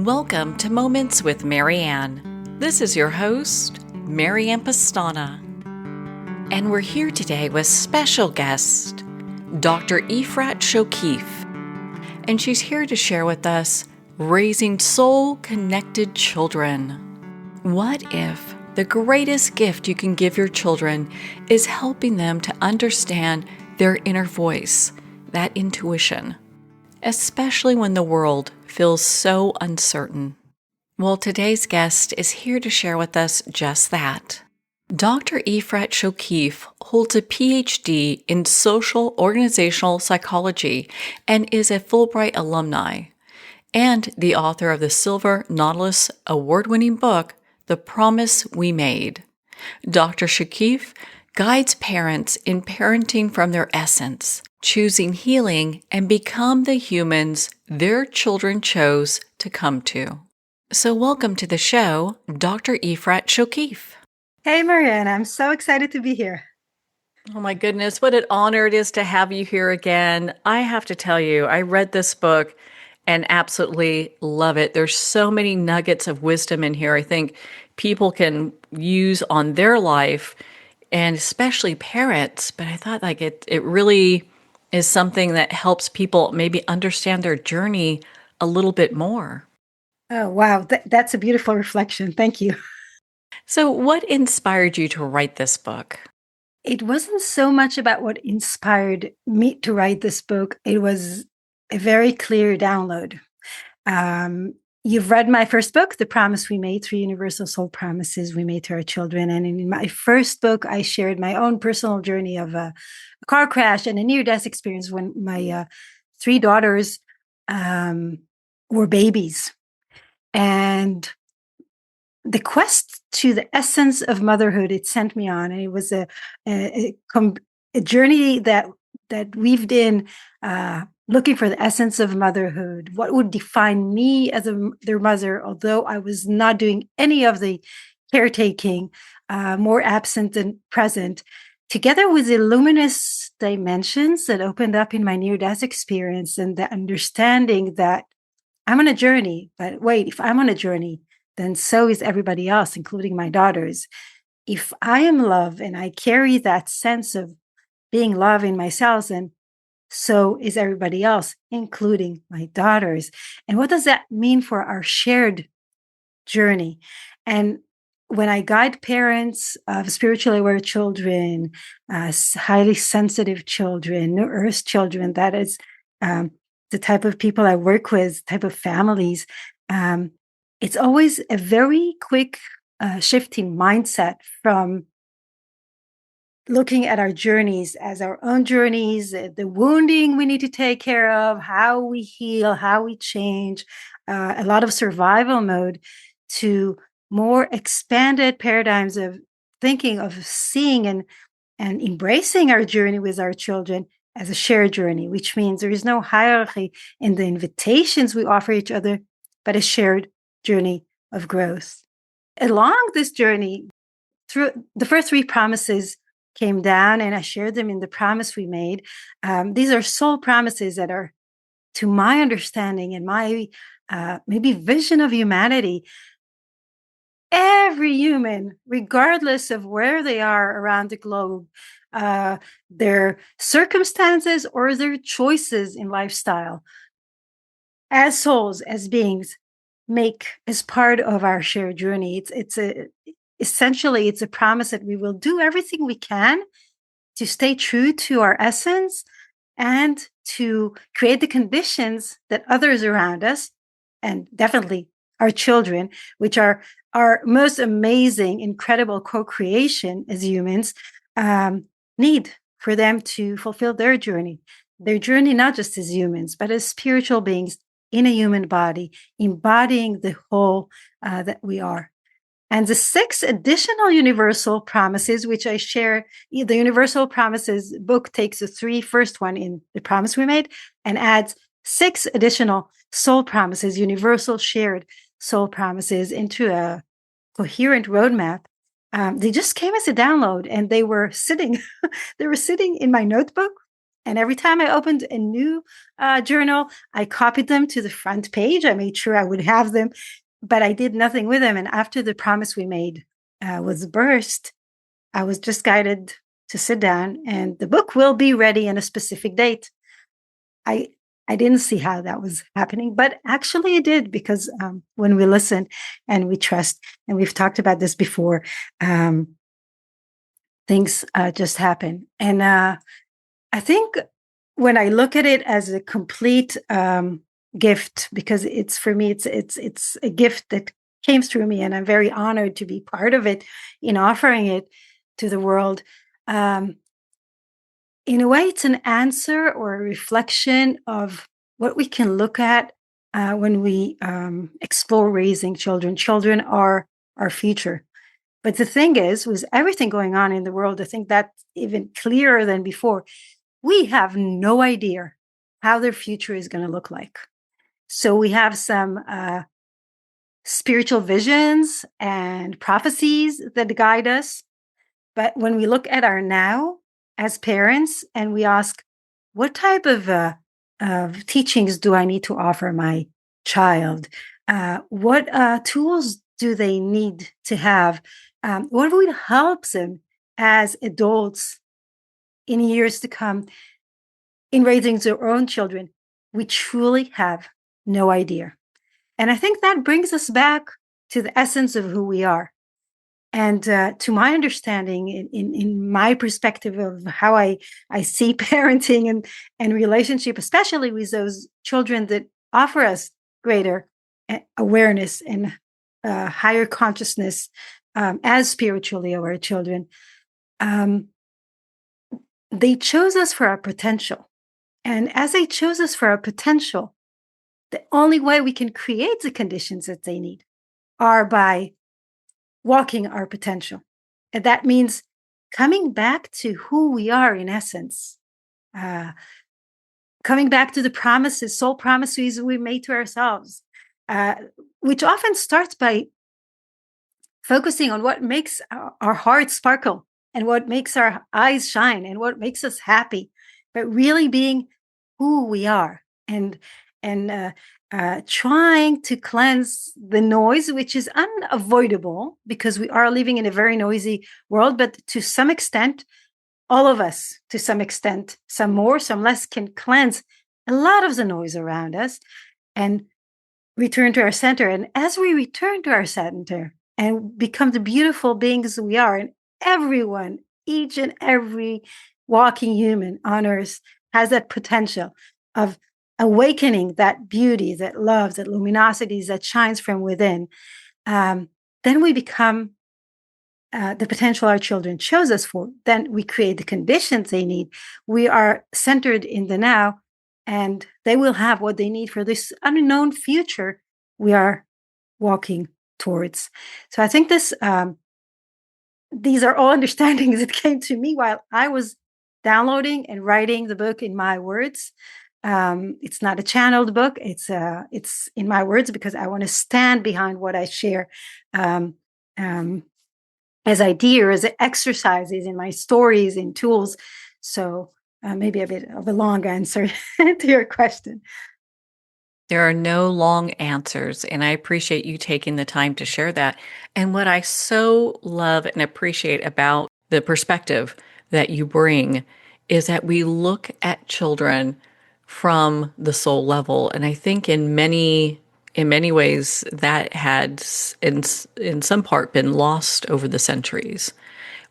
Welcome to Moments with Marianne. This is your host, Marianne Pastana. And we're here today with special guest, Dr. Efrat Shokef. And she's here to share with us raising soul-connected children. What if the greatest gift you can give your children is helping them to understand their inner voice, that intuition, especially when the world feels so uncertain? Well, today's guest is here to share with us just that. Dr. Efrat Shokef holds a PhD in social organizational psychology and is a Fulbright alumni, and the author of the Silver Nautilus award-winning book, The Promise We Made. Dr. Shokef guides parents in parenting from their essence, choosing healing and become the humans their children chose to come to. So welcome to the show, Dr. Efrat Shokef. Hey, Marianne, I'm so excited to be here. Oh my goodness, what an honor it is to have you here again. I have to tell you, I read this book and absolutely love it. There's so many nuggets of wisdom in here I think people can use on their life, and especially parents. But I thought it really is something that helps people maybe understand their journey a little bit more. Oh, wow. That's a beautiful reflection. Thank you. So what inspired you to write this book? It wasn't so much about what inspired me to write this book. It was a very clear download. You've read my first book, The Promise We Made, 3 Universal Soul Promises we made to our children. And in my first book, I shared my own personal journey of a car crash and a near-death experience when my 3 daughters were babies. And the quest to the essence of motherhood it sent me on, and it was a journey that weaved in looking for the essence of motherhood. What would define me as their mother, although I was not doing any of the caretaking, more absent than present, together with the luminous dimensions that opened up in my near-death experience and the understanding that I'm on a journey. But wait, if I'm on a journey, then so is everybody else, including my daughters. If I am love and I carry that sense of being love in myself, then so is everybody else, including my daughters. And what does that mean for our shared journey? And when I guide parents of spiritually aware children, highly sensitive children, New Earth children, that is the type of people I work with, type of families, it's always a very quick shifting mindset from looking at our journeys as our own journeys, the wounding we need to take care of, how we heal, how we change, a lot of survival mode, to more expanded paradigms of thinking, of seeing and embracing our journey with our children as a shared journey, which means there is no hierarchy in the invitations we offer each other, but a shared journey of growth. Along this journey, through the first 3 promises came down, and I shared them in The Promise We Made. These are soul promises that are, to my understanding and my maybe vision of humanity, every human, regardless of where they are around the globe, their circumstances or their choices in lifestyle, as souls, as beings, make as part of our shared journey. Essentially, it's a promise that we will do everything we can to stay true to our essence and to create the conditions that others around us, and definitely our children, which are our most amazing, incredible co-creation as humans, need for them to fulfill their journey not just as humans, but as spiritual beings in a human body, embodying the whole that we are. And the 6 additional universal promises, which I share, the Universal Promises book takes the 3 first one in The Promise We Made and adds 6 additional soul promises, universal shared soul promises, into a coherent roadmap. They just came as a download, and they were sitting in my notebook And every time I opened a new journal, I copied them to the front page. I made sure I would have them, but I did nothing with them. And after the promise we made was burst, I was just guided to sit down, and the book will be ready in a specific date. I didn't see how that was happening, but actually it did, because when we listen and we trust, and we've talked about this before, things just happen. And I think when I look at it as a complete gift, because it's, for me, it's a gift that came through me, and I'm very honored to be part of it in offering it to the world. In a way, it's an answer or a reflection of what we can look at when we explore raising children. Children are our future. But the thing is, with everything going on in the world, I think that's even clearer than before. We have no idea how their future is going to look like. So we have some spiritual visions and prophecies that guide us. But when we look at our now as parents and we ask, what type of teachings do I need to offer my child? What tools do they need to have? What would help them as adults in years to come in raising their own children? We truly have no idea. And I think that brings us back to the essence of who we are. And to my understanding, in my perspective of how I see parenting and relationship, especially with those children that offer us greater awareness and higher consciousness as spiritually aware children, they chose us for our potential. And as they chose us for our potential, the only way we can create the conditions that they need are by walking our potential. And that means coming back to who we are in essence, coming back to the promises, soul promises we made to ourselves, which often starts by focusing on what makes our hearts sparkle and what makes our eyes shine and what makes us happy, but really being who we are, and trying to cleanse the noise, which is unavoidable because we are living in a very noisy world. But to some extent, all of us, to some extent, some more, some less, can cleanse a lot of the noise around us and return to our center. And as we return to our center and become the beautiful beings we are, and everyone, each and every walking human on earth has that potential of awakening that beauty, that love, that luminosity that shines from within, then we become the potential our children chose us for. Then we create the conditions they need. We are centered in the now, and they will have what they need for this unknown future we are walking towards. So I think these are all understandings that came to me while I was downloading and writing the book in my words. It's not a channeled book. It's in my words, because I want to stand behind what I share as ideas, as exercises in my stories and tools. So maybe a bit of a long answer to your question. There are no long answers, and I appreciate you taking the time to share that. And what I so love and appreciate about the perspective that you bring is that we look at children from the soul level. And I think in many ways that had in some part been lost over the centuries.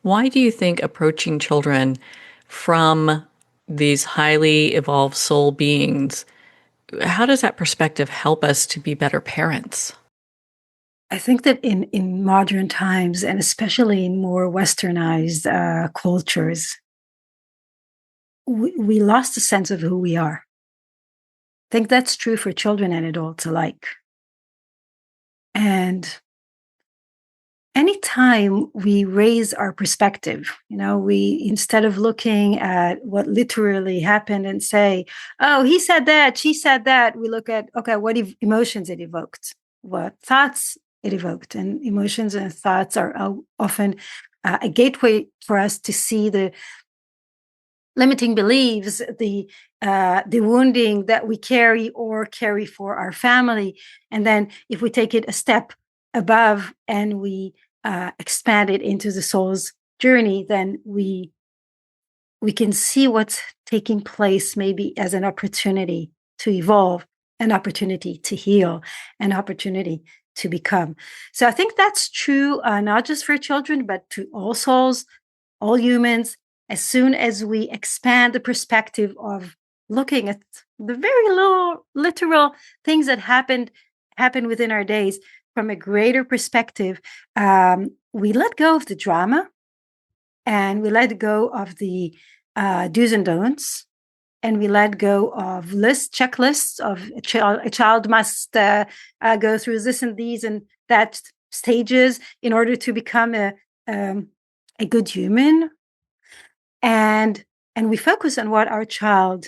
Why do you think approaching children from these highly evolved soul beings, how does that perspective help us to be better parents? I think that in modern times, and especially in more westernized cultures, we lost a sense of who we are. I think that's true for children and adults alike. And anytime we raise our perspective, we, instead of looking at what literally happened and say, oh, he said that, she said that, we look at, okay, what emotions it evoked, what thoughts it evoked. And emotions and thoughts are often a gateway for us to see the limiting beliefs, the wounding that we carry for our family. And then if we take it a step above and we expand it into the soul's journey, then we can see what's taking place maybe as an opportunity to evolve, an opportunity to heal, an opportunity to become. So I think that's true, not just for children, but to all souls, all humans. As soon as we expand the perspective of looking at the very little literal things that happen within our days from a greater perspective, we let go of the drama, and we let go of the do's and don'ts, and we let go of checklists of a child must go through this and these and that stages in order to become a good human. And we focus on what our child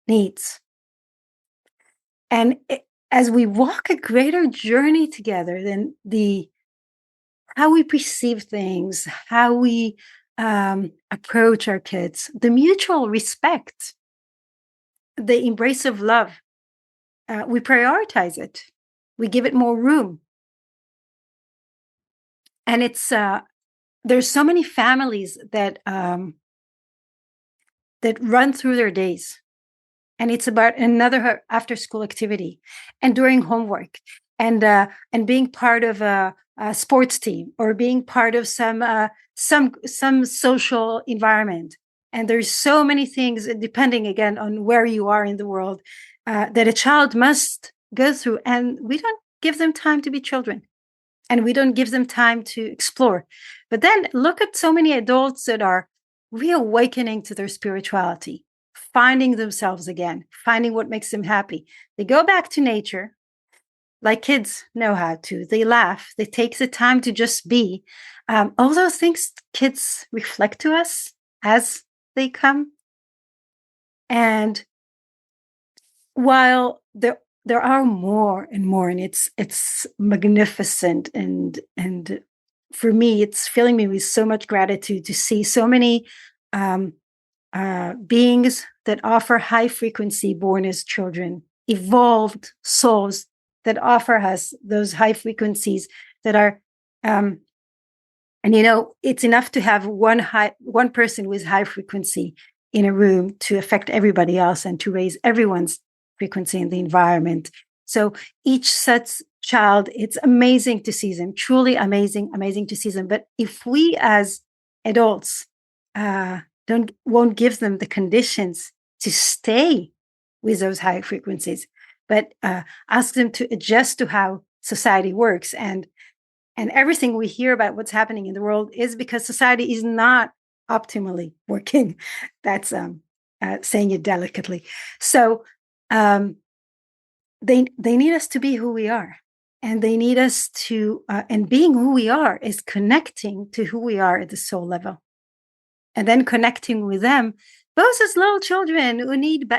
needs. And as we walk a greater journey together, then how we perceive things, how we approach our kids, the mutual respect, the embrace of love, we prioritize it. We give it more room. And there's so many families that run through their days. And it's about another after-school activity, and during homework, and being part of a sports team, or being part of some social environment. And there's so many things, depending again on where you are in the world, that a child must go through, and we don't give them time to be children, and we don't give them time to explore. But then look at so many adults that are reawakening to their spirituality, finding themselves again, finding what makes them happy. They go back to nature, like kids know how to. They laugh. They take the time to just be. All those things kids reflect to us as they come. And while there are more and more, and it's magnificent, and for me, it's filling me with so much gratitude to see so many beings that offer high frequency born as children, evolved souls that offer us those high frequencies that are, and it's enough to have one person with high frequency in a room to affect everybody else and to raise everyone's frequency in the environment. So each such child, it's amazing to see them, truly amazing to see them. But if we as adults won't give them the conditions to stay with those high frequencies, but ask them to adjust to how society works, and everything we hear about what's happening in the world is because society is not optimally working. That's saying it delicately. So they need us to be who we are, and they need us to, and being who we are is connecting to who we are at the soul level, and then connecting with them, both as little children who need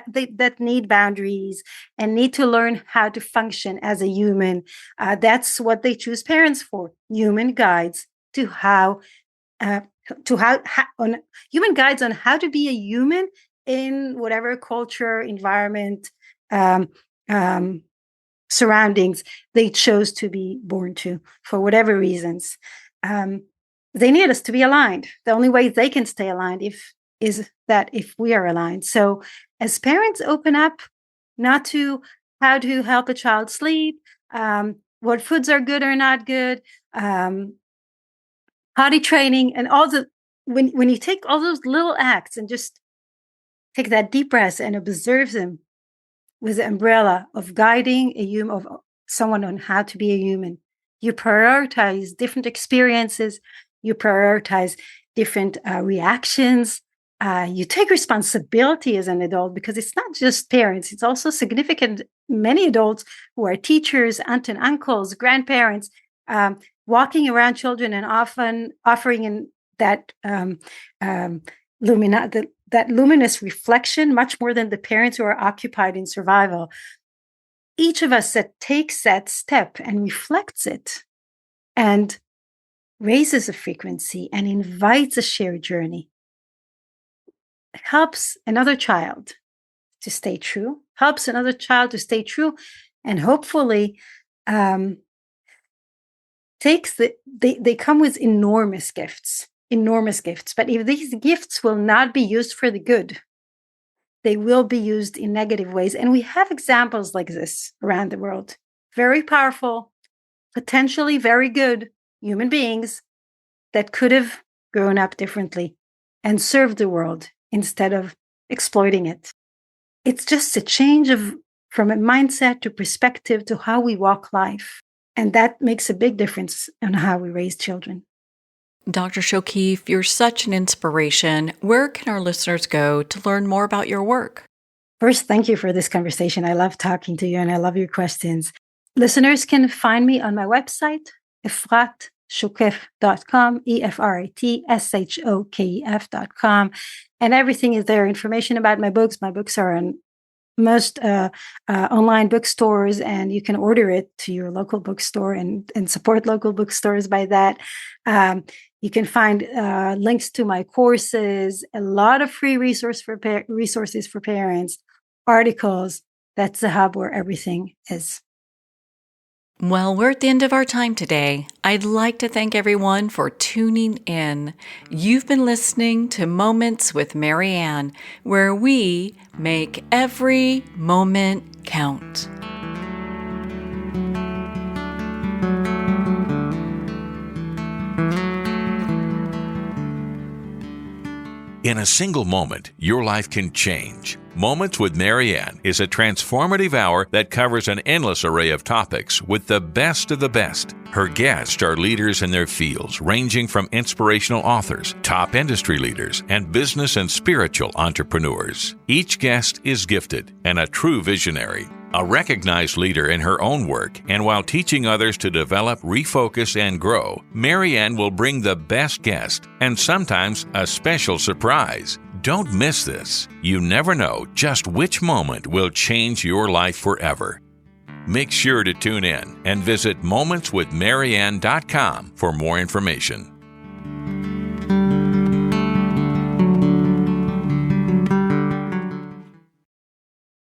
boundaries and need to learn how to function as a human. That's what they choose parents for. Human guides on human guides on how to be a human in whatever culture, environment, surroundings they chose to be born to, for whatever reasons. They need us to be aligned. The only way they can stay aligned is that if we are aligned. So as parents open up, not to how to help a child sleep, what foods are good or not good, potty training, and all when you take all those little acts and just take that deep breath and observe them with the umbrella of guiding of someone on how to be a human, you prioritize different experiences, you prioritize different reactions. You take responsibility as an adult, because it's not just parents, it's also significant many adults who are teachers, aunts and uncles, grandparents, walking around children and often offering in that that luminous reflection much more than the parents who are occupied in survival. Each of us that takes that step and reflects it and raises a frequency and invites a shared journey, helps another child to stay true, and hopefully they come with enormous gifts. But if these gifts will not be used for the good, they will be used in negative ways. And we have examples like this around the world. Very powerful, potentially very good human beings that could have grown up differently and served the world instead of exploiting it. It's just a change from a mindset to perspective to how we walk life. And that makes a big difference on how we raise children. Dr. Shokef, you're such an inspiration. Where can our listeners go to learn more about your work? First, thank you for this conversation. I love talking to you and I love your questions. Listeners can find me on my website, efratshokef.com, EFRATSHOKEF.com. And everything is there. Information about my books. My books are on most online bookstores, and you can order it to your local bookstore and support local bookstores by that. You can find links to my courses, a lot of free resources for parents, articles. That's the hub where everything is. Well, we're at the end of our time today. I'd like to thank everyone for tuning in. You've been listening to Moments with Marianne, where we make every moment count. In a single moment, your life can change. Moments with Marianne is a transformative hour that covers an endless array of topics with the best of the best. Her guests are leaders in their fields, ranging from inspirational authors, top industry leaders, and business and spiritual entrepreneurs. Each guest is gifted and a true visionary, a recognized leader in her own work, and while teaching others to develop, refocus, and grow, Marianne will bring the best guest and sometimes a special surprise. Don't miss this. You never know just which moment will change your life forever. Make sure to tune in and visit momentswithmarianne.com for more information.